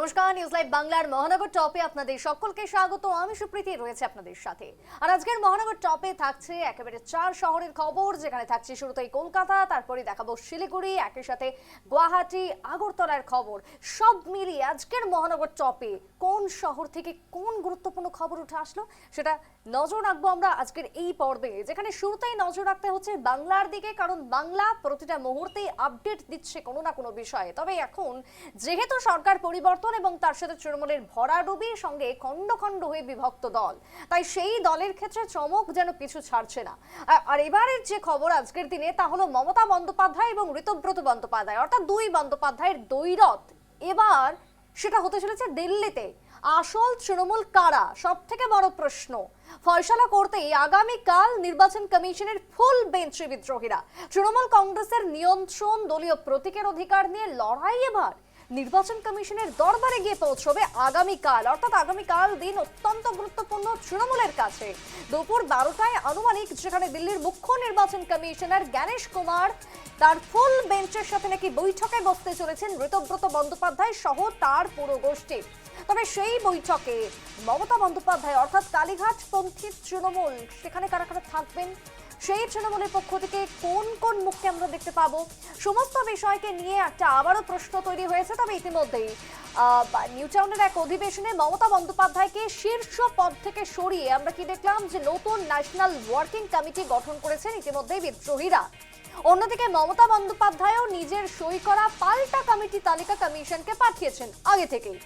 নমস্কার, news live বাংলার মহানগর টপে আপনাদের সকলকে স্বাগত। আমি সুপ্রীতি রয়েছে আপনাদের সাথে। আর আজকের মহানগর টপে থাকছে একেবারে 4 শহরের খবর, যেখানে থাকছে শুরুতেই কলকাতা, তারপরে দেখাবো শিলিগুড়ি, একই সাথে গুয়াহাটি, আগরতলার খবর। সব মিলিয়ে আজকের মহানগর টপে কোন শহর থেকে কোন গুরুত্বপূর্ণ খবর উঠে আসলো সেটা নজর রাখবো আমরা আজকের এই পর্বে, যেখানে শুরুতেই নজর রাখতে হচ্ছে বাংলার দিকে, কারণ বাংলা প্রতিটা মুহূর্তেই আপডেট দিচ্ছে কোনো না কোনো বিষয়ে। তবে এখন যেহেতু সরকার পরিবর্তন এবং তার সাথে তৃণমূলের ভরাডুবির সঙ্গে খণ্ড খণ্ড হয়ে বিভক্ত দল, তাই সেই দলের ক্ষেত্রে চমক যেন পিছু ছাড়ছে না। আর এবারের যে খবর আজকের দিনে তা হলো মমতা বন্দ্যোপাধ্যায় এবং ঋতব্রত বন্দ্যোপাধ্যায়, অর্থাৎ দুই বন্দ্যোপাধ্যায়ের দ্বৈরথ। এবার সেটা হতে চলেছে দিল্লিতে। আসল তৃণমূল কারা, সব থেকে বড় প্রশ্ন। ফয়সালা করতেই আগামীকাল নির্বাচন কমিশনের ফুল বেঞ্চে বিদ্রোহীরা। তৃণমূল কংগ্রেসের নিয়ন্ত্রণ, দলীয় প্রতীকের অধিকার নিয়ে লড়াই এবার নির্বাচন কমিশনের দরবারে গিয়ে পৌঁছবে আগামীকাল, অর্থাৎ আগামীকাল দিন অত্যন্ত গুরুত্বপূর্ণ তৃণমূলের কাছে। দুপুর 12টায় আনুমানিক, যেখানে দিল্লির মুখ্য নির্বাচন কমিশনার জ্ঞানেশ কুমার তার ফুল বেঞ্চের সাথে নাকি বৈঠকে বসতে চলেছেন ঋতব্রত বন্দ্যোপাধ্যায় সহ তার পুরো গোষ্ঠী। তবে সেই বৈঠকে মমতা বন্দ্যোপাধ্যায় অর্থাৎ কালীঘাট পন্থী তৃণমূল, সেখানে কারা কারা থাকবেন, সেই তৃণমূলের পক্ষ থেকে কোন কোন মুখকে আমরা দেখতে পাবো, সমস্ত বিষয়কে নিয়ে একটা আবারও প্রশ্ন তৈরি হয়েছে। তবে ইতিমধ্যেই নিউ টাউনের এক অধিবেশনে মমতা বন্দ্যোপাধ্যায়কে শীর্ষ পদ থেকে সরিয়ে আমরা কি দেখলাম, যে নতুন ন্যাশনাল ওয়ার্কিং কমিটি গঠন করেছেন ইতিমধ্যেই বিদ্রোহীরা। অন্যদিকে মমতা বন্দ্যোপাধ্যায়ও নিজের সই করা পাল্টা কমিটি তালিকা কমিশনকে পাঠিয়েছেন আগে থেকেই।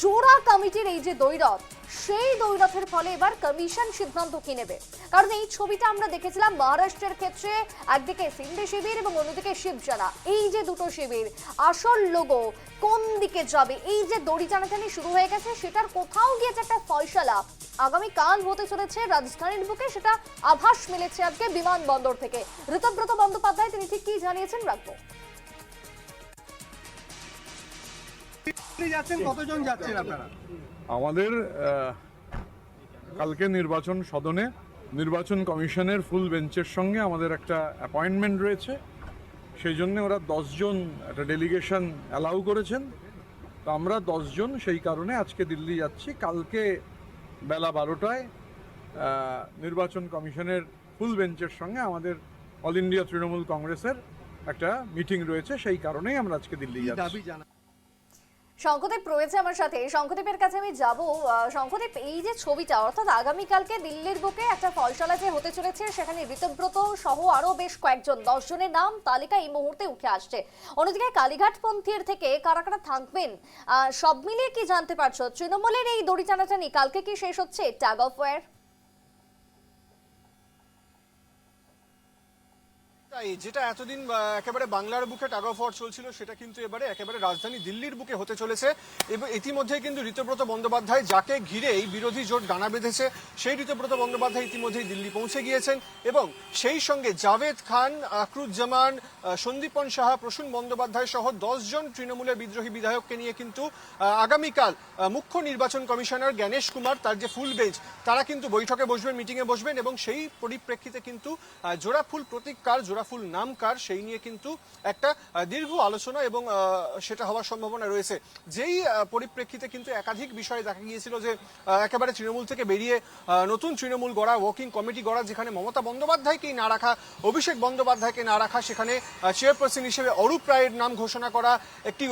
জোড়া কমিটির এই যে দ্বৈরথ, সেই দ্বৈরথের ফলে এবার কমিশন সিদ্ধান্ত কি নেবে, কারণ এই ছবিটা আমরা দেখেছিলাম মহারাষ্ট্রের ক্ষেত্রে, একদিকে সিন্ধে শিবির এবং অন্যদিকে শিবসেনা, এই যে দুটো শিবির, আসল লোগো কোন দিকে যাবে, এই যে দড়ি টানাটানি শুরু হয়ে গেছে, সেটার কোথাও গিয়ে যে একটা ফয়সালা আগামীকাল হতে চলেছে রাজধানীর বুকে, সেটা আভাস মিলেছে আজকে বিমানবন্দর থেকে। ঋতব্রত বন্দ্যোপাধ্যায় তিনি ঠিক কি জানিয়েছেন রাখবো। কতজন যাচ্ছেন আপনারা? আমাদের কালকে নির্বাচন সদনে নির্বাচন কমিশনের ফুল বেঞ্চের সঙ্গে আমাদের একটা অ্যাপয়েন্টমেন্ট রয়েছে, সেই জন্য ওরা 10 জন একটা ডেলিগেশন অ্যালাউ করেছেন। তো আমরা 10 জন সেই কারণে আজকে দিল্লি যাচ্ছি। কালকে বেলা 12টায় নির্বাচন কমিশনের ফুল বেঞ্চের সঙ্গে আমাদের অল ইন্ডিয়া তৃণমূল কংগ্রেসের একটা মিটিং রয়েছে, সেই কারণেই আমরা আজকে দিল্লি যাচ্ছি। শঙ্করদেব রয়েছে আমার সাথে, শঙ্করদেবের কাছে আমি যাব। শঙ্করদেব, এই যে ছবিটা, অর্থাৎ আগামীকালকে দিল্লির বুকে একটা ফয়সালা যে হতে চলেছে, সেখানে ঋতব্রত সহ আরো বেশ কয়েকজন 10 জনের নাম তালিকা এই মুহূর্তে উঠে আসছে। অন্যদিকে কালীঘাট পন্থীর থেকে কারা কারা থাকবেন, সব মিলিয়ে কি জানতে পারছো? তৃণমূলের এই দড়ি টানাটানি কালকে কি শেষ হচ্ছে ট্যাগ অফ ওয়ার? যেটা এতদিন একেবারে বাংলার বুকে টাগ অফ ওয়ার চলছিল, সেটা কিন্তু এবারে একেবারে রাজধানী দিল্লির বুকে হতে চলেছে। এবং ইতিমধ্যে কিন্তু ঋতব্রত বন্দ্যোপাধ্যায়, যাকে ঘিরে এই বিরোধী জোট ডানা বেঁধেছে, সেই ঋতব্রত বন্দ্যোপাধ্যায় ইতিমধ্যেই দিল্লি পৌঁছে গিয়েছেন। এবং সেই সঙ্গে জাভেদ খান, আখরুজ্জামান, সন্দীপন সাহা, প্রসূন বন্দ্যোপাধ্যায় সহ 10 জন তৃণমূলের বিদ্রোহী বিধায়ককে নিয়ে কিন্তু আগামীকাল মুখ্য নির্বাচন কমিশনার জ্ঞানেশ কুমার, তার যে ফুল বেঞ্চ, তারা কিন্তু বৈঠকে বসবেন, মিটিংয়ে বসবেন। এবং সেই পরিপ্রেক্ষিতে কিন্তু জোড়া ফুল প্রতীক কার, জোড়া ফুল নাম কার, সেই নিয়ে কিন্তু একটা দীর্ঘ আলোচনা এবং সেটা হওয়ার সম্ভাবনা রয়েছে। যেই পরিপ্রেক্ষিতে কিন্তু একাধিক বিষয়ে দেখা গিয়েছিল যে একেবারে তৃণমূল থেকে বেরিয়ে নতুন তৃণমূল গড়া, ওয়ার্কিং কমিটি গড়া, যেখানে মমতা বন্দ্যোপাধ্যায়কেই না রাখা, অভিষেক বন্দ্যোপাধ্যায়কে না রাখা, সেখানে চেয়ারপারসন হিসেবে অরূপ রায়ের নাম ঘোষণা করা, একটি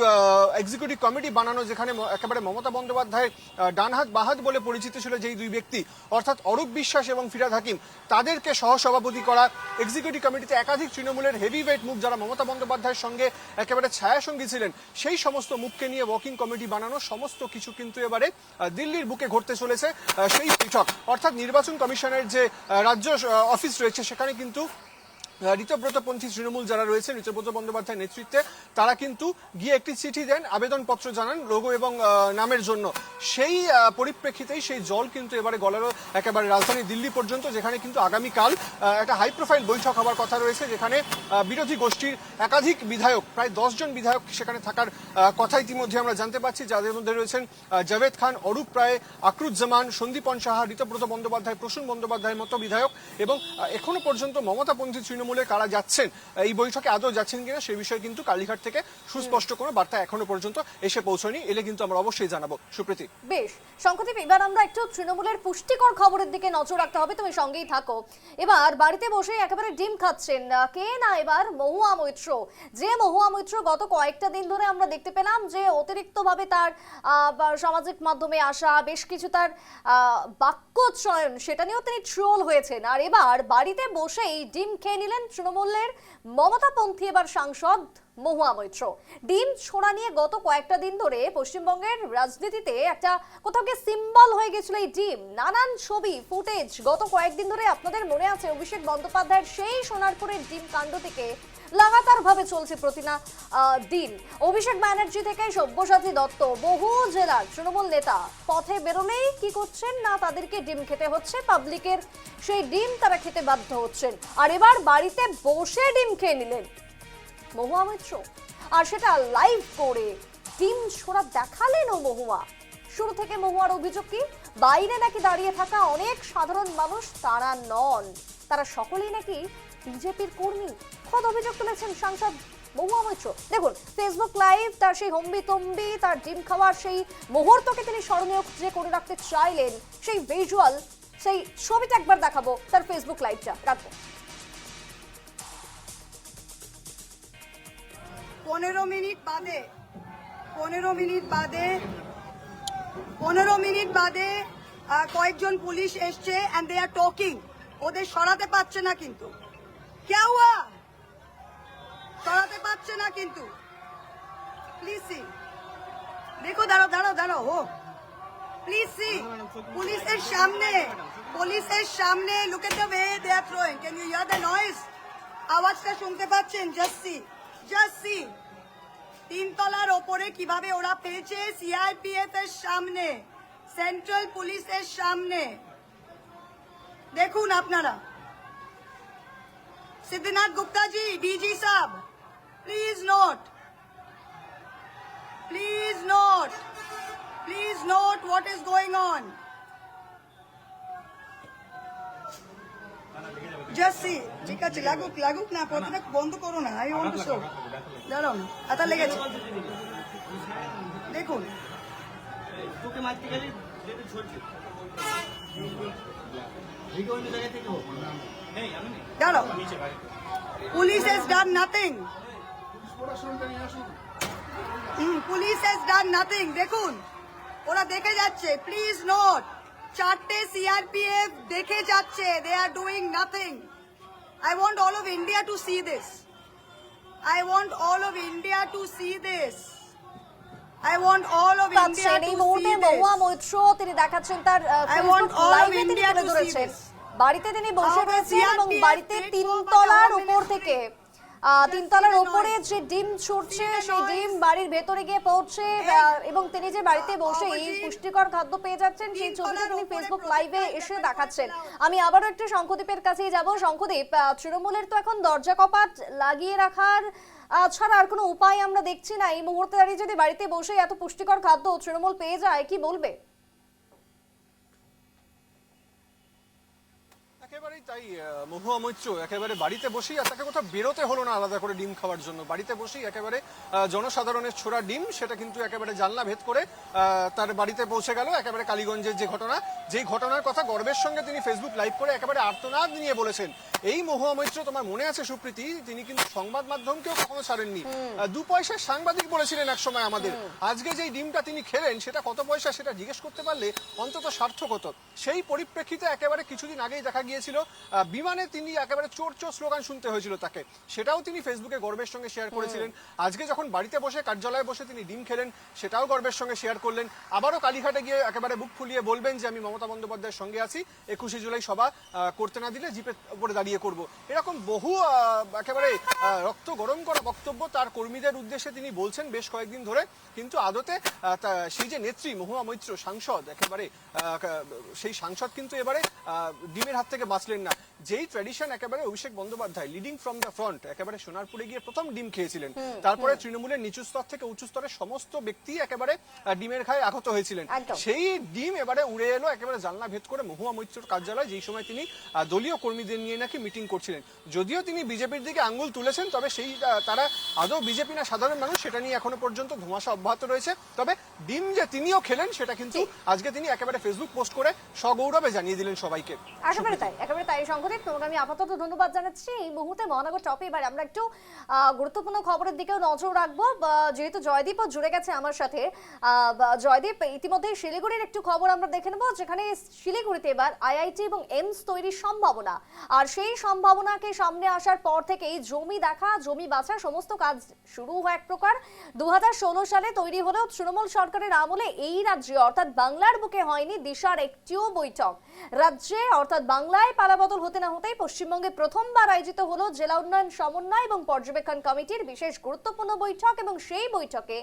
এক্সিকিউটিভ কমিটি বানানো, যেখানে একেবারে মমতা বন্দ্যোপাধ্যায়ের ডানহাত বাহাত বলে পরিচিত ছিল যেই দুই ব্যক্তি, অর্থাৎ অরূপ বিশ্বাস এবং ফিরহাদ হাকিম, তাদেরকে সহসভাপতি করা। এক্সিকিউটিভ কমিটিতে একাধিক তৃণমূলের হেভিওয়েট মুখ, যারা মমতা বন্দ্যোপাধ্যায়ের সঙ্গে একেবারে ছায়াসঙ্গী ছিলেন, সেই সমস্ত মুখকে নিয়ে ওয়ার্কিং কমিটি বানানো, সমস্ত কিছু কিন্তু এবারে দিল্লির বুকে ঘটতে চলেছে। সেই বৈঠক, অর্থাৎ নির্বাচন কমিশনের যে রাজ্য অফিস রয়েছে, সেখানে কিন্তু ঋতব্রতপন্থী তৃণমূল যারা রয়েছে ঋতব্রত বন্দ্যোপাধ্যায়ের নেতৃত্বে, তারা কিন্তু গিয়ে একটি চিঠি দেন, আবেদনপত্র জানান লোগো এবং নামের জন্য। সেই পরিপ্রেক্ষিতেই সেই জল কিন্তু এবারে গলালো একেবারে রাজধানী দিল্লি পর্যন্ত, যেখানে কিন্তু আগামীকাল একটা হাই প্রোফাইল বৈঠক হওয়ার কথা রয়েছে, যেখানে বিরোধী গোষ্ঠীর একাধিক বিধায়ক, প্রায় 10 জন বিধায়ক সেখানে থাকার কথা ইতিমধ্যে আমরা জানতে পারছি, যাদের মধ্যে রয়েছেন জাভেদ খান, অরূপ রায়, আখরুজ্জামান, সন্দীপন সাহা, ঋতব্রত বন্দ্যোপাধ্যায়, প্রসূন বন্দ্যোপাধ্যায়ের মতো বিধায়ক। এবং এখনো পর্যন্ত মমতাপন্থী তৃণমূল তৃণমূলে কারা যাচ্ছেন এই বৈঠকে আদৌ যাচ্ছেন কিনা সে বিষয়ে কিন্তু কালীঘাট থেকে সুস্পষ্ট কোনো বার্তা এখনো পর্যন্ত এসে পৌঁছয়নি। এলে কিন্তু আমরা অবশ্যই জানাবো। সুপ্রীতি। বেশ শঙ্করদীপ, এবার আমরা একটু তৃণমূলের পুষ্টিকর খবরের দিকে নজর রাখতে হবে, তুমি সঙ্গেই থাকো। এবার বাড়িতে বসে একেবারে ডিম খাচ্ছেন কে না, এবার মহুয়া মৈত্র। যে মহুয়া মৈত্র গত কয়েকটা দিন ধরে আমরা দেখতে পেলাম যে অতিরিক্তভাবে তার সামাজিক মাধ্যমে আসা বেশ কিছু তার বাক্যচয়ন, সেটা নিয়েও তিনি ট্রোল হয়েছেন। আর এবার বাড়িতে বসেই ডিম খেয়ে নিলেন তৃণমূলের মমতাপন্থী এবার সাংসদ মহুয়া মৈত্র। ডিম ছোড়া নিয়ে গত কয়েকটা দিন ধরে পশ্চিমবঙ্গের রাজনীতিতে একটা কোথাও গিয়ে সিম্বল হয়ে গেছিল এই ডিম। নানান ছবি ফুটেজ গত কয়েকদিন ধরে আপনাদের মনে আছে অভিষেক বন্দ্যোপাধ্যায়ের সেই সোনারপুরের ডিম কাণ্ড থেকে লাগাতার ভাবে চলছে প্রতিনা দিন। অভিষেক ব্যানার্জি থেকে সব্যসাচী দত্ত, বহু জেলার তৃণমূল নেতা পথে বেরোলেই কি করছেন না, তাদেরকে ডিম খেতে হচ্ছে, পাবলিকের সেই ডিম তারা খেতে বাধ্য হচ্ছেন। আর এবার বাড়িতে বসে ডিম খেয়ে নিলেন মহুয়া মৈত্র, আর সেটা লাইভ করে ডিম ছোড়া দেখালেন ও মহুয়া। শুরু থেকে মহুয়ার অভিযোগ কি, বাইরে নাকি দাঁড়িয়ে থাকা অনেক সাধারণ মানুষ তারা নন, তারা সকলেই নাকি বিজেপির কর্মী। খোদ অভিযোগ তুলেছেন সাংসদ মহুয়া মৈত্র। দেখুন ফেসবুক লাইভ, তার সেই হম্বি তম্বি, তার ডিম খাওয়ার সেই মুহূর্তকে তিনি স্মরণীয় যে করে রাখতে চাইলেন, সেই ভিজুয়াল, সেই ছবিটা একবার দেখাবো, তার ফেসবুক লাইভটা রাখবো। 15 মিনিট বাদে কয়েকজন পুলিশ এসছে এন্ড দে আর টকিং। ওদের সরাতে পারছে না, কিন্তু क्या हुआ? সরাতে পারছে না কিন্তু। প্লিজ সি, দেখো, দাঁড়াও হো, প্লিজ সি, পুলিশের সামনে look at the way they are throwing. Can you hear the noise? আওয়াজটা শুনতে পাচ্ছেন? জাস্ট সি, 3 তলার ওপরে কিভাবে ওরা পেয়েছে, সিআরপিএফ এর সামনে, সেন্ট্রাল পুলিশের সামনে। দেখুন আপনারা। सिद्धिनाथ गुप्ता जी, डीजी साहब, please note what is going on. Just see, ঠিক আছে, লাগুক না, প্রথমে বন্ধ করো না। I want to show. দাঁড়াও, হাতা লেগেছে। দেখুন, তোকে মারতে গেলে যেতে ছড়ছে ভিডিও অন্য জায়গা থেকে হোক। দাঁড়াও, police has done nothing. Police has done nothing. দেখুন ওরা দেখে যাচ্ছে। প্লিজ নোট, 4টে সিআরপিএফ দেখে যাচ্ছে। They are doing nothing. I want all of India to see this. I want all of India to see this. এই মুহূর্তে মহুয়া মৈত্র তিনি দেখাচ্ছেন তার ফেসবুক লাইভে তিনি তুলে ধরেছেন বাড়িতে তিনি বসে রয়েছেন এবং বাড়িতে 3 তলার উপর থেকে 3 তলার উপরে যে ডিম ছুটছে সেই ডিম বাড়ির ভেতরে গিয়ে পৌঁছে এবং তিনি যে বাড়িতে বসে এই পুষ্টিকর খাদ্য পেয়ে যাচ্ছেন সেই ছবিটা তিনি ফেসবুক লাইভে এসে দেখাচ্ছেন। আমি আবারও একটু শঙ্খদীপের কাছেই যাব। শঙ্খদীপ, তৃণমূলের তো এখন দরজা কপাট লাগিয়ে রাখার ছাড়া আর কোনো উপায় আমরা দেখছি না। এই মুহূর্তে দাঁড়িয়ে যদি বাড়িতে বসে এত পুষ্টিকর খাদ্য তৃণমূল পেয়ে যায়, কি বলবে? একেবারেই তাই। মহুয়া মৈত্র একেবারে বাড়িতে বসেই, আর তাকে কোথাও বেরোতে হলো না আলাদা করে ডিম খাওয়ার জন্য। বাড়িতে বসেই একেবারে জনসাধারণের ছোড়া ডিম সেটা কিন্তু একেবারে জানলা ভেদ করে তার বাড়িতে পৌঁছে গেল। একেবারে কালীগঞ্জের যেই ঘটনার কথা গর্বের সঙ্গে তিনি ফেসবুক লাইভ করে একেবারে আর্তনাদ নিয়ে বলেছেন। এই মহুয়া মৈত্র, তোমার মনে আছে সুপ্রীতি, তিনি কিন্তু সংবাদ মাধ্যমকেও কখনো ছাড়েননি। 2 পয়সার সাংবাদিক বলেছিলেন এক সময় আমাদের। আজকে যেই ডিমটা তিনি খেলেন সেটা কত পয়সা সেটা জিজ্ঞেস করতে পারলে অন্তত সার্থক হতো। সেই পরিপ্রেক্ষিতে একেবারে কিছুদিন আগেই দেখা গিয়েছিল বিমানে তিনি একেবারে চোর চোর স্লোগান শুনতে হয়েছিল তাকে, সেটাও তিনি ফেসবুকে গর্বের সঙ্গে শেয়ার করেছিলেন। আজকে যখন বাড়িতে বসে কার্যালয়ে বসে তিনি ডিম খেলেন সেটাও গর্বের সঙ্গে শেয়ার করলেন। আবারও কালীঘাটে গিয়ে একেবারে বুক ফুলিয়ে বলবেন যে আমি মমতা বন্দ্যোপাধ্যায়ের সঙ্গে আছি, 21শে জুলাই সভা করতে না দিলে জিপের উপরে দাঁড়িয়ে করব। এরকম বহু একেবারে রক্ত গরম করা বক্তব্য তার কর্মীদের উদ্দেশ্যে তিনি বলছেন বেশ কয়েকদিন ধরে। কিন্তু আদতে সেই যে নেত্রী মহুয়া মৈত্র সাংসদ, একেবারে সেই সাংসদ কিন্তু এবারে ডিমের হাত থেকে বাঁচলেন ছিলেন না। যেই ট্র্যাডিশন একেবারে Abhishek Bandyopadhyay leading from the front একেবারে সোনারপুরে গিয়ে প্রথম ডিম খেয়েছিলেন, তারপরে তৃণমূলের নিচু স্তর থেকে উঁচু স্তরের সমস্ত ব্যক্তি একেবারে ডিমের খায় আহত হয়েছিলেন। একদম। সেই ডিম এবারে উড়ে এলো একেবারে জানলা ভেদ করে মহুয়া মৈত্রর কার্যালয়, যেই সময় তিনি দলীয় কর্মীদের নিয়ে নাকি মিটিং করছিলেন। যদিও তিনি বিজেপির দিকে আঙ্গুল তুলেছেন, তবে সেই তারা আদৌ বিজেপি না সাধারণ মানুষ সেটা নিয়ে এখনো পর্যন্ত ধোঁয়াশা অব্যাহত রয়েছে। তবে ডিম যে তিনিও খেলেন সেটা কিন্তু আজকে তিনি একেবারে ফেসবুক পোস্ট করে সগৌরবে জানিয়ে দিলেন সবাইকে। একেবারে তাই সংগঠিত। তোমাকে আমি আপাতত ধন্যবাদ জানাচ্ছি। এই মুহূর্তে মহানগর টপে এবার আমরা একটু গুরুত্বপূর্ণ খবরের দিকেও নজর রাখবো, যেহেতু জয়দীপও জুড়ে গেছে আমার সাথে। জয়দীপ, ইতিমধ্যে শিলিগুড়ির একটু খবর আমরা দেখে নেবো, যেখানে শিলিগুড়িতে এবার আইআইটি এবং এইমস তৈরির সম্ভাবনা, আর সেই সম্ভাবনাকে সামনে আসার পর থেকেই জমি দেখা, জমি বাছা সমস্ত কাজ শুরু হয় এক প্রকার। 2016 সালে তৈরি হলেও তৃণমূল সরকারের আমলে এই রাজ্যে অর্থাৎ বাংলার বুকে হয়নি দিশার একটিও বৈঠক। রাজ্যে অর্থাৎ বাংলায় পালাবদল হতে না হতেই পশ্চিমবঙ্গে প্রথমবার আয়োজিত হলো জেলা উন্নয়ন সমন্বয় এবং পর্যবেক্ষণ কমিটির বিশেষ গুরুত্বপূর্ণ বৈঠক, এবং সেই বৈঠকে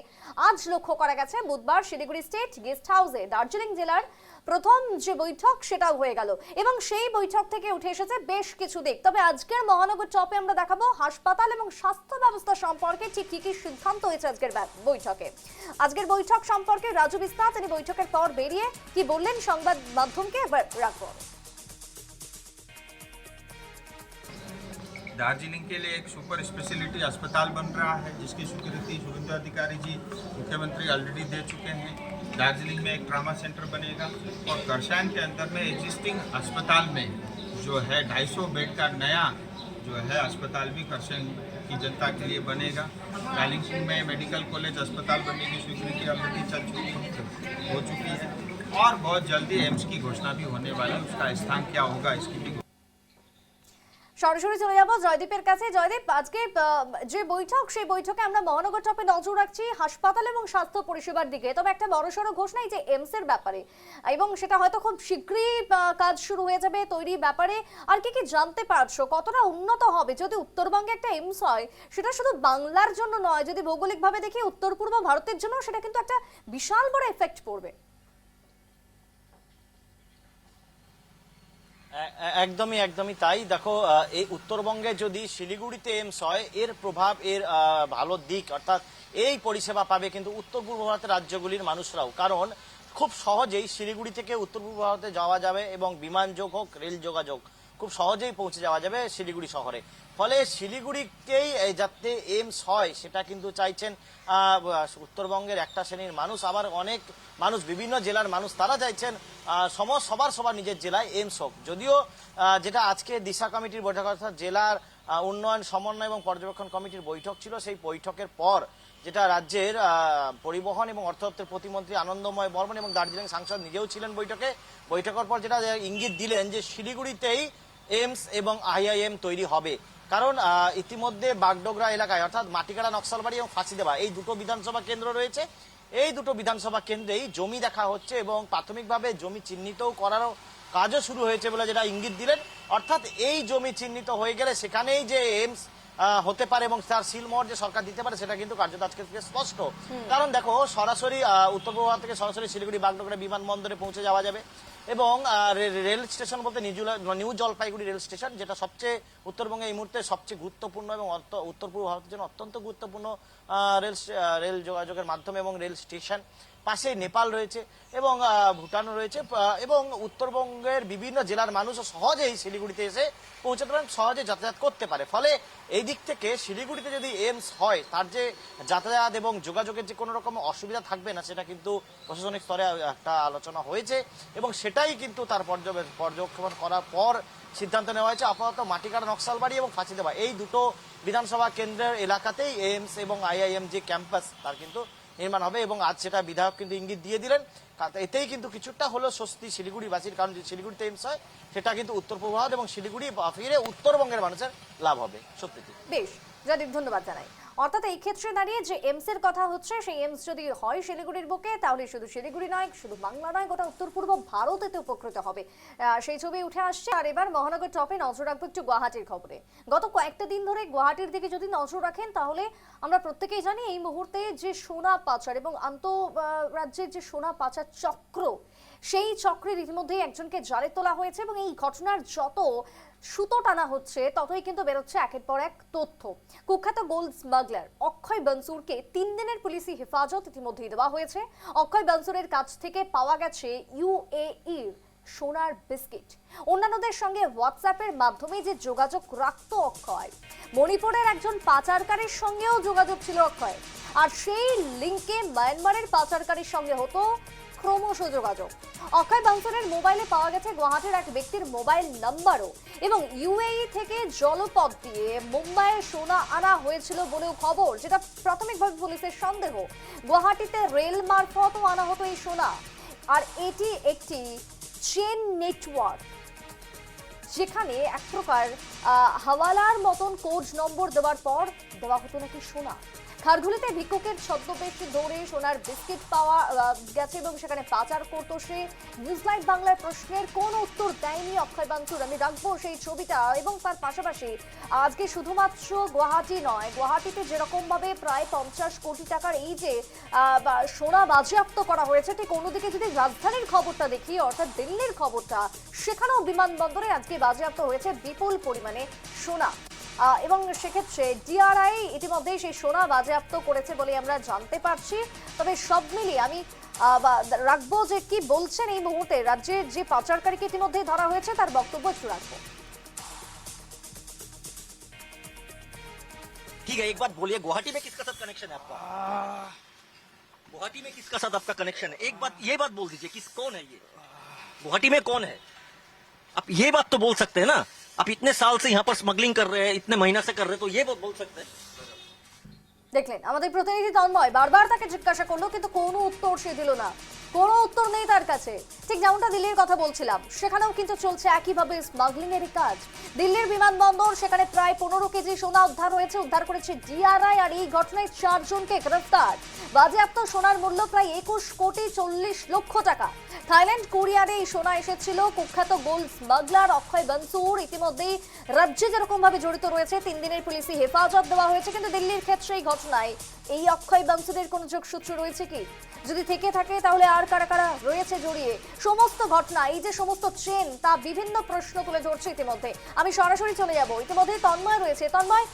আজ লক্ষ্য করা গেছে বুধবার শিলিগুড়ি স্টেট গেস্ট হাউসে দার্জিলিং জেলার প্রথম যে বৈঠক সেটাও হয়ে গেল, এবং সেই বৈঠক থেকে উঠে এসেছে বেশ কিছু দিক। তবে আজকের মহানগর টপে আমরা দেখাবো হাসপাতাল এবং স্বাস্থ্য ব্যবস্থা সম্পর্কে ঠিক কি কি সিদ্ধান্ত হয়েছে আজকের বৈঠকে। আজকের বৈঠক সম্পর্কে রাজু বিস্তার তিনি বৈঠকের পর বেরিয়ে কি বললেন সংবাদ মাধ্যমকে একবার রাখবো। दार्जिलिंग के लिए एक सुपर स्पेशलिटी अस्पताल बन रहा है, जिसकी स्वीकृति शुभेंदु अधिकारी जी मुख्यमंत्री ऑलरेडी दे चुके हैं। दार्जिलिंग में एक ट्रामा सेंटर बनेगा और करसान के अंदर में एग्जिस्टिंग अस्पताल में जो है 250 बेड का नया जो है अस्पताल भी करसान की जनता के लिए बनेगा। कालिंगपुर में मेडिकल कॉलेज अस्पताल बनने की स्वीकृति ऑलरेडी हो चुकी है और बहुत जल्दी एम्स की घोषणा भी होने वाली है। उसका स्थान क्या होगा इसकी भी সরাসরি চলে যাব জয়দীপের কাছে। জয়দীপ, আজকে যে বৈঠক সেই বৈঠকে আমরা মহানগর টপে নজর রাখছি হাসপাতাল এবং স্বাস্থ্য পরিষেবার দিকে। তবে একটা বড়সড় ঘোষণা এই যে এইমস এর ব্যাপারে, এবং সেটা হয়তো খুব শীঘ্রই কাজ শুরু হয়ে যাবে তৈরির ব্যাপারে। আর কি কি জানতে পারছো, কতটা উন্নত হবে যদি উত্তরবঙ্গে একটা এইমস হয়? সেটা শুধু বাংলার জন্য নয়, যদি ভৌগোলিকভাবে দেখি উত্তর পূর্ব ভারতের জন্য সেটা কিন্তু একটা বিশাল বড় এফেক্ট পড়বে। একদমই তাই। দেখো, এই উত্তরবঙ্গে যদি শিলিগুড়িতে এইমস হয়, এর প্রভাব, এর ভালো দিক অর্থাৎ এই পরিষেবা পাবে কিন্তু উত্তর পূর্ব ভারতের রাজ্যগুলির মানুষরাও, কারণ খুব সহজেই শিলিগুড়ি থেকে উত্তর পূর্ব ভারতে যাওয়া যাবে এবং বিমান যোগ হোক, রেল যোগাযোগ খুব সহজেই পৌঁছে যাওয়া যাবে শিলিগুড়ি শহরে। ফলে শিলিগুড়িকেই যাতে এইমস হয় সেটা কিন্তু চাইছেন উত্তরবঙ্গের একটা শ্রেণীর মানুষ, আবার অনেক মানুষ বিভিন্ন জেলার মানুষ তারা চাইছেন সবার নিজের জেলায় এইমস হোক। যদিও যেটা আজকে দিশা কমিটির বৈঠক অর্থাৎ জেলার উন্নয়ন সমন্বয় এবং পর্যবেক্ষণ কমিটির বৈঠক ছিল, সেই বৈঠকের পর যেটা রাজ্যের পরিবহন এবং অর্থ দপ্তরের প্রতিমন্ত্রী আনন্দময় বর্মন এবং দার্জিলিং সাংসদ নিজেও ছিলেন বৈঠকের পর যেটা ইঙ্গিত দিলেন যে শিলিগুড়িতেই এইমস এবং আইআইএম তৈরি হবে। কারণ ইতিমধ্যে বাগডোগরা এলাকায় অর্থাৎ মাটিকাড়া, নকশালবাড়ি এবং ফাঁসিদেবা এই দুটো বিধানসভা কেন্দ্র রয়েছে। এই দুটো বিধানসভা কেন্দ্রেই জমি দেখা হচ্ছে এবং প্রাথমিকভাবে জমি চিহ্নিতও করারও কাজও শুরু হয়েছে বলে যেটা ইঙ্গিত দিলেন। অর্থাৎ এই জমি চিহ্নিত হয়ে গেলে সেখানেই যে এইমস হতে পারে এবং তার সিলমোহর যে সরকার দিতে পারে সেটা কিন্তু কার্যত আজকে থেকে স্পষ্ট। কারণ দেখো, সরাসরি উত্তর পূর্ব থেকে সরাসরি শিলিগুড়ি বাগডোগরা বিমানবন্দরে পৌঁছে যাওয়া যাবে এবং রেল স্টেশন বলতে নিউ জলপাইগুড়ি রেল স্টেশন, যেটা সবচেয়ে উত্তরবঙ্গে এই মুহূর্তে সবচেয়ে গুরুত্বপূর্ণ এবং উত্তর পূর্ব ভারতের জন্য অত্যন্ত গুরুত্বপূর্ণ রেল যোগাযোগের মাধ্যমে এবং রেল স্টেশন। পাশে নেপাল রয়েছে এবং ভুটানও রয়েছে এবং উত্তরবঙ্গের বিভিন্ন জেলার মানুষও সহজেই শিলিগুড়িতে এসে পৌঁছাতে পারেন, সহজে যাতায়াত করতে পারে। ফলে এই দিক থেকে শিলিগুড়িতে যদি এইমস হয় তার যে যাতায়াত এবং যোগাযোগের যে কোনো রকম অসুবিধা থাকবে না সেটা কিন্তু প্রশাসনিক স্তরে একটা আলোচনা হয়েছে এবং সেটাই কিন্তু তার পর্যবেক্ষণ করার পর সিদ্ধান্ত নেওয়া হয়েছে। আপাতত মাটিকাড়া, নকশালবাড়ি এবং ফাঁসিদেবা এই দুটো বিধানসভা কেন্দ্রের এলাকাতেই এইমস এবং আইআইএম যে ক্যাম্পাস তার কিন্তু নির্মাণ হবে এবং আজ সেটা বিধায়ক কিন্তু ইঙ্গিত দিয়ে দিলেন। এতেই কিন্তু কিছুটা হলো স্বস্তি শিলিগুড়িবাসীর, কারণ শিলিগুড়িতে এইমস হয় সেটা কিন্তু উত্তর পূর্ব ভারত এবং শিলিগুড়ি ফিরে উত্তরবঙ্গের মানুষের লাভ হবে। সত্যি বেশ, জয়দীপ ধন্যবাদ জানাই। অর্থাৎ এই ক্ষেত্রে দাঁড়িয়ে যে এইমস এর কথা হচ্ছে, সেই এইমস যদি হয় শিলিগুড়ির বুকে, তাহলে শুধু শিলিগুড়ি নয়, শুধু বাংলা নয়, গোটা উত্তর পূর্ব ভারত এতে উপকৃত হবে, সেই ছবি উঠে আসছে। আর এবার মহানগর টপে নজর রাখবো একটু গুয়াহাটির খবরে। গত কয়েকটা দিন ধরে গুয়াহাটির দিকে যদি নজর রাখেন তাহলে আমরা প্রত্যেকেই জানি এই মুহূর্তে যে সোনা পাচার এবং আন্তঃরাজ্যের যে সোনা পাচার চক্র, সেই চক্রে রীতিমধ্যেই একজনকে জালে তোলা হয়েছে এবং এই ঘটনার যত সুতো টানা হচ্ছে ততই কিন্তু বেরোচ্ছে একের পর এক তথ্য। কুখ্যাত গোল্ড স্মাগলার অক্ষয় বানসুরকে 3 দিনের পুলিশি হেফাজত ইতিমধ্যেই দেওয়া হয়েছে। অক্ষয় বানসুরের কাছ থেকে পাওয়া গেছে ইউএইর সোনার বিস্কিট। অন্যান্যদের সঙ্গে হোয়াটসঅ্যাপের মাধ্যমে যে যোগাযোগ রাখত অক্ষয়, মণিপুরের একজন পাচারকারীর সঙ্গেও যোগাযোগ ছিল অক্ষয়, আর সেই লিঙ্কে মায়ানমারের পাচারকারীর সঙ্গে হতো ক্রমশ যোগাযোগ। অক্ষয় বানসুরের মোবাইলে পাওয়া গেছে গুয়াহাটির এক ব্যক্তির মোবাইল নাম্বারও, এবং ইউএই থেকে জলপথ দিয়ে মুম্বাইয়ে সোনা আনা হয়েছিল বলেও খবর, যেটা প্রাথমিকভাবে পুলিশের সন্দেহ। গুয়াহাটিতে রেল মারফতও আনা হতো এই সোনা, আর এটি একটি চেন নেটওয়ার্ক, যেখানে এক প্রকার হাওয়ালার মতন কোড নম্বর দেওয়ার পর দেওয়া হতো নাকি সোনা। খারঘুলিতে ভিক্ষুকের ছদ্মবেশে দৌড়ে সোনার বিস্কিট পাওয়া গেছে এবং সেখানে পাচার করতো সে। নিউজলাইভ বাংলার প্রশ্নের কোনো উত্তর দেয়নি অক্ষয় বানসুর। আমি রাখবো সেই ছবিটা, এবং তার পাশাপাশি আজকে শুধুমাত্র গুয়াহাটি নয়, গুয়াহাটিতে যেরকম ভাবে প্রায় 50 কোটি টাকার এই যে সোনা বাজেয়াপ্ত করা হয়েছে, ঠিক অন্যদিকে যদি রাজধানীর খবরটা দেখি, অর্থাৎ দিল্লির খবরটা, সেখানেও বিমানবন্দরে আজকে বাজেয়াপ্ত হয়েছে বিপুল পরিমাণে সোনা, এবং সেক্ষেত্রে ডিআরআই ইতিমধ্যেই সেই সোনা বাজেয়াপ্ত করেছে বলে আমরা জানতে পারছি। তবে সব মিলিয়ে আমি রাখবো যে কি বলছেন এই মুহূর্তে রাজ্যের যে পাচারকারীকে ইতিমধ্যে ধরা হয়েছে তার বক্তব্য একটু রাখবো। ठीक है, एक बात बोलिए, गुवाहाटी में किसका साथ कनेक्शन है आपका? गुवाहाटी में किसका साथ आपका कनेक्शन है? एक बात, ये बात बोल दीजिए कि कौन है ये, गुवाहाटी में कौन है? आप ये बात तो बोल सकते हैं ना, आप इतने साल से यहाँ पर स्मगलिंग कर रहे हैं, इतने महीना से कर रहे हैं, तो ये बात बोल सकते हैं। দেখলেন আমাদের প্রতিনিধি তন্ময় বারবার তাকে জিজ্ঞাসা করলো, কিন্তু কোনো উত্তর সে দিল না, কোনো উত্তর নেই তার কাছে। ঠিক যেমনটা দিল্লির কথা বলছিলাম, সেখানেও কিন্তু চলছে একইভাবে স্মাগলিং এর কাজ। দিল্লির বিমানবন্দর, সেখানে প্রায় 15 কেজি সোনা উদ্ধার হয়েছে, উদ্ধার করেছে ডিআরআই, আর এই ঘটনায় 4 জনকে গ্রেফতার। বাজেয়াপ্ত সোনার মূল্য প্রায় 21 কোটি 40 লক্ষ টাকা। থাইল্যান্ড কোরিয়ারে এই সোনা এসেছিল। কুখ্যাত গোল্ড স্মাগলার অক্ষয় বানসুর ইতিমধ্যেই রাজ্যে যেরকম ভাবে জড়িত রয়েছে, 3 দিনের পুলিশি হেফাজত দেওয়া হয়েছে। কিন্তু দিল্লির ক্ষেত্রে এই ঘটনায় এই অক্ষয় বানসুরের কোনো যোগসূত্র রয়েছে কি? যদি থেকে থাকে তাহলে আর কারা কারা রয়েছে জড়িয়ে? সমস্ত ঘটনা, এই যে সমস্ত চেন, তা বিভিন্ন প্রশ্ন তুলে ধরছে ইতিমধ্যে। আমি সরাসরি চলে যাব, ইতিমধ্যে তন্ময় রয়েছে। তন্ময়,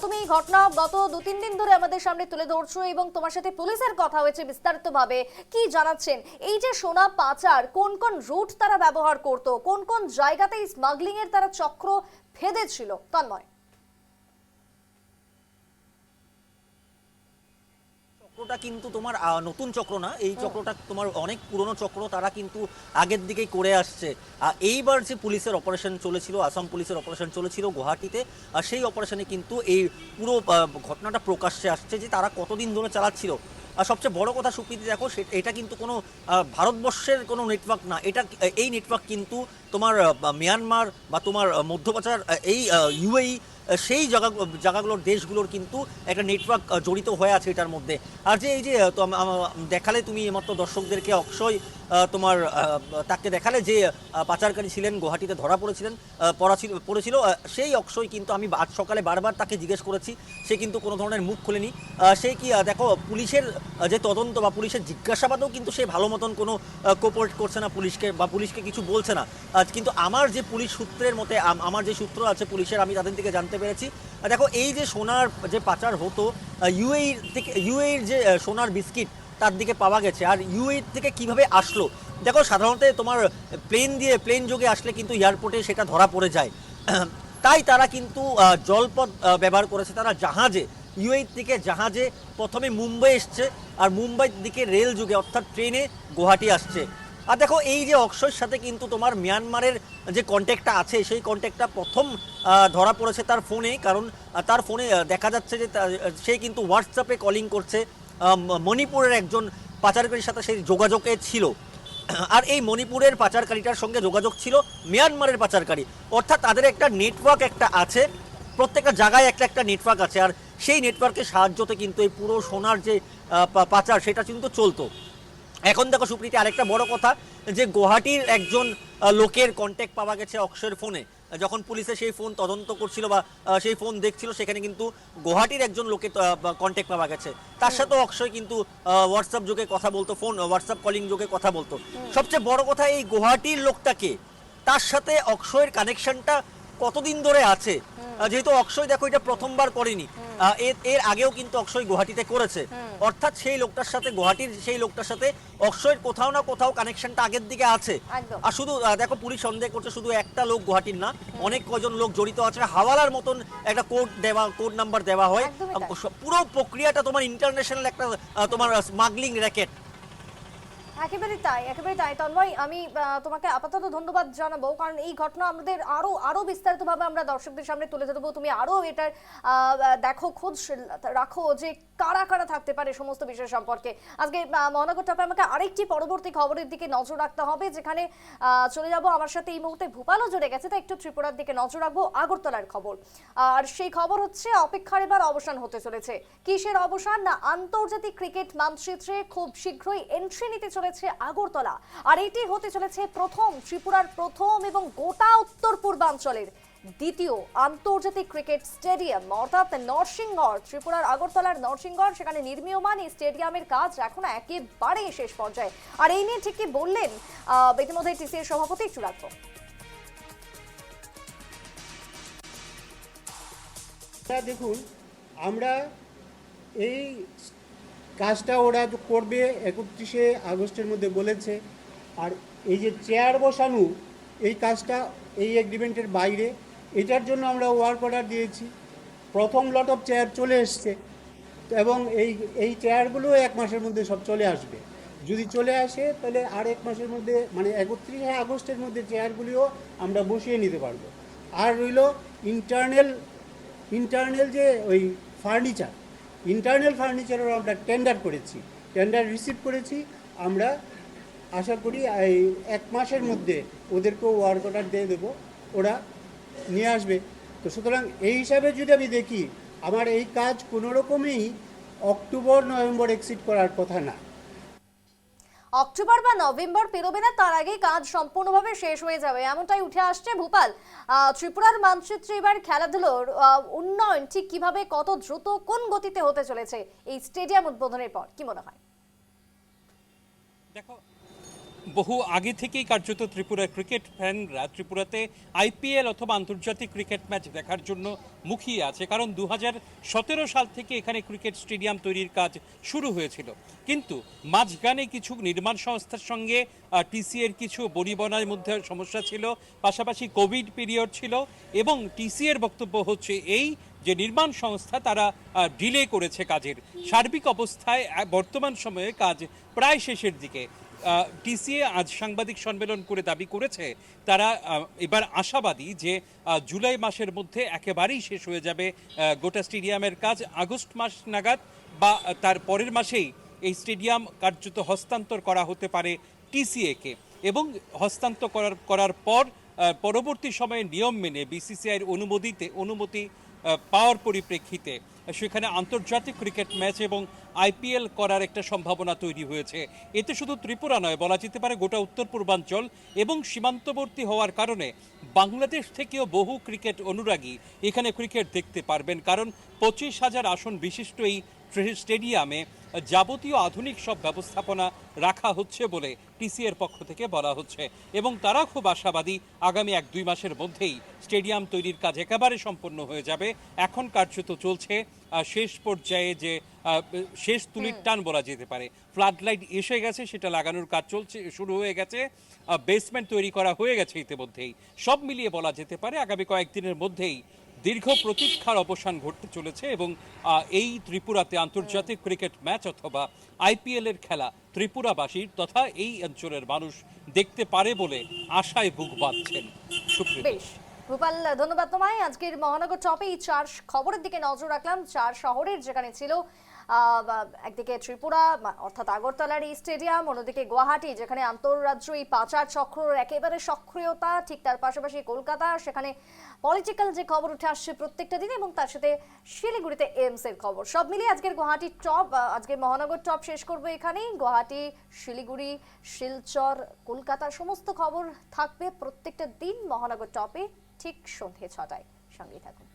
তুমি এই ঘটনা গত 2-3 দিন ধরে আমাদের সামনে তুলে ধরছো এবং তোমার সাথে পুলিশের কথা হয়েছে বিস্তারিতভাবে। কি জানাচ্ছেন এই যে সোনা পাচার, কোন কোন রুট তারা ব্যবহার করত, কোন কোন জায়গাতে এই স্মাগলিং এর তারা চক্র ফেদেছিল? তন্ময়, চক্রটা কিন্তু তোমার নতুন চক্র না, এই চক্রটা তোমার অনেক পুরনো চক্র, তারা কিন্তু আগের দিকেই করে আসছে। এইবার যে পুলিশের অপারেশন চলেছিল, আসাম পুলিশের অপারেশন চলেছিল গুয়াহাটিতে, সেই অপারেশনে কিন্তু এই পুরো ঘটনাটা প্রকাশ্যে আসছে যে তারা কতদিন ধরে চালাচ্ছিল। আর সবচেয়ে বড় কথা সুপ্রীতি, দেখো এটা কিন্তু কোনো ভারতবর্ষের কোনো নেটওয়ার্ক না, এই নেটওয়ার্ক কিন্তু তোমার মিয়ানমার বা তোমার মধ্যপ্রাচ্য, এই ইউএই, সেই জায়গাগুলোর দেশগুলোর কিন্তু একটা নেটওয়ার্ক জড়িত হয়ে আছে এটার মধ্যে। আর যে এই যে দেখালে তুমি মাত্র দর্শকদেরকে অক্ষয় তোমার তাকে দেখালে যে পাচারকারী ছিলেন, গুয়াহাটিতে ধরা পড়েছিল, সেই অক্ষয় কিন্তু আমি আজ সকালে বারবার তাকে জিজ্ঞেস করেছি, সে কিন্তু কোনো ধরনের মুখ খোলেনি। সে কি দেখো পুলিশের যে তদন্ত বা পুলিশের জিজ্ঞাসাবাদেও কিন্তু সে ভালো মতন কোনো কোঅপারেট করছে না পুলিশকে, বা পুলিশকে কিছু বলছে না। কিন্তু আমার যে পুলিশ সূত্রের মতে, আমার যে সূত্র আছে পুলিশের, আমি তাদের থেকে জানতে পেরেছি, দেখো এই যে সোনার যে পাচার হতো, ইউএইর যে সোনার বিস্কিট তার দিকে পাওয়া গেছে। আর ইউএই থেকে কিভাবে আসলো, দেখো সাধারণত তোমার প্লেন যোগে আসলে কিন্তু এয়ারপোর্টে সেটা ধরা পড়ে যায়, তাই তারা কিন্তু জলপথ ব্যবহার করেছে। তারা জাহাজে, ইউএই থেকে জাহাজে প্রথমে মুম্বাই এসছে, আর মুম্বাইয়ের দিকে রেল যোগে অর্থাৎ ট্রেনে গুয়াহাটি আসছে। আর দেখো এই যে অক্ষয়ের সাথে কিন্তু তোমার মিয়ানমারের যে কন্ট্যাক্টটা আছে, সেই কন্ট্যাক্টটা প্রথম ধরা পড়েছে তার ফোনে, কারণ তার ফোনে দেখা যাচ্ছে যে সে কিন্তু হোয়াটসঅ্যাপে কলিং করছে। মণিপুরের একজন পাচারকারীর সাথে সেই যোগাযোগে ছিল, আর এই মণিপুরের পাচারকারীটার সঙ্গে যোগাযোগ ছিল মিয়ানমারের পাচারকারী, অর্থাৎ তাদের একটা নেটওয়ার্ক একটা আছে, প্রত্যেকটা জায়গায় একটা নেটওয়ার্ক আছে। আর সেই নেটওয়ার্কের সাহায্যতে কিন্তু এই পুরো সোনার যে পাচার সেটা কিন্তু চলতো। এখন দেখো সুপ্রীতি, আরেকটা বড় কথা, যে গুয়াহাটির একজন লোকের কন্ট্যাক্ট পাওয়া গেছে অক্ষয়ের ফোনে, যখন পুলিশে সেই ফোন তদন্ত করছিল বা সেই ফোন দেখছিল, সেখানে কিন্তু গুয়াহাটির একজন লোকে কন্ট্যাক্ট পাওয়া গেছে। তার সাথেও অক্ষয় কিন্তু হোয়াটসঅ্যাপ যোগে কথা বলতো, হোয়াটসঅ্যাপ কলিং যোগে কথা বলতো। সবচেয়ে বড় কথা, এই গুয়াহাটির লোকটাকে, তার সাথে অক্ষয়ের কানেকশনটা কতদিন ধরে আছে? যেহেতু অক্ষয় দেখো এটা প্রথমবার করেনি, এর আগেও কিন্তু অক্ষয় গুয়াহাটিতে করেছে। অর্থাৎ সেই লোকটার সাথে, গুয়াহাটির সেই লোকটার সাথে অক্ষয়ের কোথাও না কোথাও কানেকশনটা আগের দিকে আছে। একদম। আর শুধু দেখো, পুলিশ সন্দেহ করছে শুধু একটা লোক গুয়াহাটির না, অনেক কজন লোক জড়িত আছে। হাওয়ালার মতন একটা কোড নাম্বার দেওয়া হয়। একদমই তাই। পুরো প্রক্রিয়াটা তোমার ইন্টারন্যাশনাল একটা তোমার স্মাগলিং র্যাকেট। একেবারে তাই, একেবারে তাই। তন্ময়, আমি তোমাকে আপাতত ধন্যবাদ জানাবো, কারণ এই ঘটনা আমাদের আরো বিস্তারিতভাবে আমরা দর্শকদের সামনে তুলে ধরবো। তুমি আরো এটার দেখো, খোঁজ রাখো যে কারা কারা থাকতে পারে সমস্ত বিষয় সম্পর্কে। আজকে মহানগর টপে আমাকে আরেকটি পরবর্তী খবরের দিকে নজর রাখতে হবে, যেখানে চলে যাব। আমার সাথে এই মুহূর্তে ভূপালও জুড়ে গেছে, তাই একটু ত্রিপুরার দিকে নজর রাখবো, আগরতলার খবর। আর সেই খবর হচ্ছে, অপেক্ষার এবার অবসান হতে চলেছে। কিসের অবসান? না, আন্তর্জাতিক ক্রিকেট মানচিত্রে খুব শীঘ্রই এন্ট্রি নিতে চলেছে আগরতলা। আর এটি হতে চলেছে প্রথম, ত্রিপুরার প্রথম এবং গোটা উত্তর পূর্বাঞ্চলের দ্বিতীয় আন্তর্জাতিক ক্রিকেট স্টেডিয়াম, অর্থাৎ নরসিংগড়, ত্রিপুরার আগরতলার নরসিংগড়। সেখানে নির্মীয়মান এই স্টেডিয়ামের কাজ এখন একেবারে শেষ পর্যায়ে। আর এই নিয়ে ঠিক কি বললেন ইতিমধ্যে টিসিএর সভাপতি, একটু রাখবো। দেখুন, আমরা এই কাজটা ওরা করবে 31শে আগস্টের মধ্যে বলেছে। আর এই যে চেয়ার বসানো, এই কাজটা এই এগ্রিমেন্টের বাইরে, এটার জন্য আমরা ওয়ার্ক অর্ডার দিয়েছি। প্রথম লট অফ চেয়ার চলে এসছে এবং এই চেয়ারগুলো 1 মাসের মধ্যে সব চলে আসবে। যদি চলে আসে তাহলে আর 1 মাসের মধ্যে, মানে 31শে আগস্টের মধ্যে চেয়ারগুলিও আমরা বসিয়ে নিতে পারবো। আর রইল ইন্টারনাল যে ওই ইন্টারনাল ফার্নিচারেরও আমরা টেন্ডার করেছি, টেন্ডার রিসিভ করেছি। আমরা আশা করি এই 1 মাসের মধ্যে ওদেরকেও ওয়ার্ক অর্ডার দিয়ে দেবো, ওরা নিয়ে আসবে। তো সুতরাং এই হিসাবে যদি আমি দেখি, আমার এই কাজ কোনো রকমেই অক্টোবর নভেম্বর এক্সিড করার কথা না। অক্টোবর বা নভেম্বর পেরোবে না, তার আগেই কাজ সম্পূর্ণভাবে শেষ হয়ে যাবে, এমনটাই উঠে আসছে। ভূপাল, ত্রিপুরার মানচিত্রে এবার খেলাধুলোর উন্নয়ন ঠিক কিভাবে, কত দ্রুত, কোন গতিতে হতে চলেছে এই স্টেডিয়াম উদ্বোধনের পর, কি মনে হয়? দেখো, বহু আগে থেকেই কার্যত ত্রিপুরার ক্রিকেট ফ্যানরা ত্রিপুরাতে আইপিএল অথবা আন্তর্জাতিক ক্রিকেট ম্যাচ দেখার জন্য মুখিয়ে আছে, কারণ 2017 সাল থেকে এখানে ক্রিকেট স্টেডিয়াম তৈরির কাজ শুরু হয়েছিল। কিন্তু মাঝখানে কিছু নির্মাণ সংস্থার সঙ্গে টিসিএর কিছু বনিবনার মধ্যে সমস্যা ছিল, পাশাপাশি কোভিড পিরিয়ড ছিল, এবং টিসিএর বক্তব্য হচ্ছে এই যে নির্মাণ সংস্থা তারা ডিলে করেছে কাজের। সার্বিক অবস্থায় বর্তমান সময়ে কাজ প্রায় শেষের দিকে। টিসিএ আজ সাংবাদিক সম্মেলন করে দাবি করেছে তারা এবার আশাবাদী যে জুলাই মাসের মধ্যে একেবারেই শেষ হয়ে যাবে গোটা স্টেডিয়ামের কাজ। আগস্ট মাস নাগাদ বা তার পরের মাসেই এই স্টেডিয়াম কার্যত হস্তান্তর করা হতে পারে টিসিএকে, এবং হস্তান্তর করার পর পরবর্তী সময়ে নিয়ম মেনে বিসিসিআইয়ের অনুমতি পাওয়ার পরিপ্রেক্ষিতে সেখানে আন্তর্জাতিক ক্রিকেট ম্যাচ এবং আইপিএল করার একটা সম্ভাবনা তৈরি হয়েছে। এতে শুধু ত্রিপুরা নয়, বলা যেতে পারে গোটা উত্তর পূর্বাঞ্চল এবং সীমান্তবর্তী হওয়ার কারণে বাংলাদেশ থেকেও বহু ক্রিকেট অনুরাগী এখানে ক্রিকেট দেখতে পারবেন, কারণ 25,000 আসন বিশিষ্ট এই স্টেডিয়ামে যাবতীয় আধুনিক সব ব্যবস্থাপনা রাখা হচ্ছে বলে টিসিএর পক্ষ থেকে বলা হচ্ছে, এবং তারা খুব আশাবাদী আগামী 1-2 মাসের মধ্যেই স্টেডিয়াম তৈরির কাজ একেবারে সম্পন্ন হয়ে যাবে। এখন কার্যত চলছে শেষ পর্যায়ে, যে শেষ তুলির টান বলা যেতে পারে। ফ্লাড লাইট এসে গেছে, সেটা লাগানোর কাজ চলছে, শুরু হয়ে গেছে, বেসমেন্ট তৈরি করা হয়ে গেছে ইতিমধ্যেই। সব মিলিয়ে বলা যেতে পারে আগামী কয়েকদিনের মধ্যেই দীর্ঘ প্রতীক্ষার অবসান ঘটতে চলেছে, এবং এই ত্রিপুরাতে আন্তর্জাতিক ক্রিকেট ম্যাচ অথবা আইপিএল এর খেলা ত্রিপুরাবাসীর তথা এই অঞ্চলের মানুষ দেখতে পারে বলে আশায় বুক বাঁধছেন। বেশ, ভূপাল, ধন্যবাদ তোমায়। আজকের মহানগর টপে এই 4 খবরের দিকে নজর রাখলাম, 4 শহরের, যেখানে ছিল একদিকে ত্রিপুরা অর্থাৎ আগরতলার এই স্টেডিয়াম, অন্যদিকে গুয়াহাটি যেখানে আন্তঃরাজ্য এই পাচার চক্রের একেবারে সক্রিয়তা, ঠিক তার পাশাপাশি কলকাতা, সেখানে পলিটিক্যাল যে খবর উঠে আসছে প্রত্যেকটা দিন, এবং তার সাথে শিলিগুড়িতে এইমস এর খবর। সব মিলিয়ে আজকের গুয়াহাটির টপ, আজকের মহানগর টপ শেষ করবো এখানেই। গুয়াহাটি, শিলিগুড়ি, শিলচর, কলকাতা সমস্ত খবর থাকবে প্রত্যেকটা দিন মহানগর টপে। ঠিক সন্ধ্যে 6টায়। সঙ্গে থাকুন।